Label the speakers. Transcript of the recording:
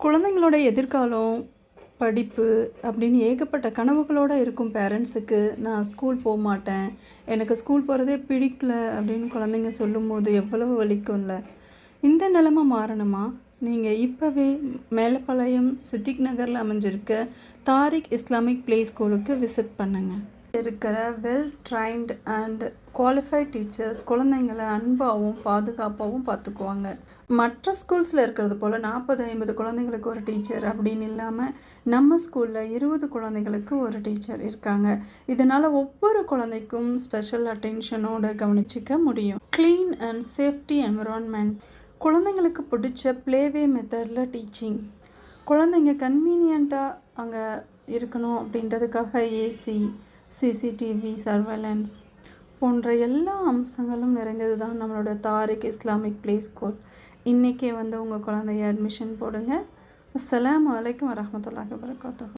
Speaker 1: குழந்தைங்களோட எதிர்காலம், படிப்பு அப்படின்னு ஏகப்பட்ட கனவுகளோடு இருக்கும் பேரண்ட்ஸுக்கு, நான் ஸ்கூல் போமாட்டேன், எனக்கு ஸ்கூல் போகிறதே பிடிக்கல அப்படின்னு குழந்தைங்க சொல்லும்போது எவ்வளவு வலிக்கும்ல. இந்த நிலைமை மாறணுமா? நீங்கள் இப்போவே மேலப்பாளையம் சித்திக் நகரில் அமைஞ்சிருக்க தாரிக் இஸ்லாமிக் ப்ளே ஸ்கூலுக்கு விசிட் பண்ணுங்கள். இருக்கிற well trained and qualified teachers குழந்தைங்களை அன்பாகவும் பாதுகாப்பாகவும் பார்த்துக்குவாங்க. மற்ற ஸ்கூல்ஸில் இருக்கிறது போல் 40-50 குழந்தைங்களுக்கு ஒரு டீச்சர் அப்படின்னு இல்லாமல் நம்ம ஸ்கூலில் 20 குழந்தைங்களுக்கு ஒரு டீச்சர் இருக்காங்க. இதனால் ஒவ்வொரு குழந்தைக்கும் ஸ்பெஷல் அட்டென்ஷனோடு கவனிச்சிக்க முடியும். க்ளீன் அண்ட் சேஃப்டி என்விரான்மெண்ட், குழந்தைங்களுக்கு பிடிச்ச ப்ளேவே மெத்தடில் டீச்சிங், குழந்தைங்க கன்வீனியண்ட்டாக அங்கே இருக்கணும் அப்படின்றதுக்காக ஏசி, சிசிடிவி சர்வேலன்ஸ் போன்ற எல்லா அம்சங்களும் நிறைந்தது தான் நம்மளோட தாரிக் இஸ்லாமிக் ப்ளே ஸ்கூல். இன்றைக்கே வந்து உங்கள் குழந்தைய அட்மிஷன் போடுங்க. அஸ்ஸலாமு அலைக்கும் வரஹ்மத்துல்லாஹி வபரகாத்துஹு.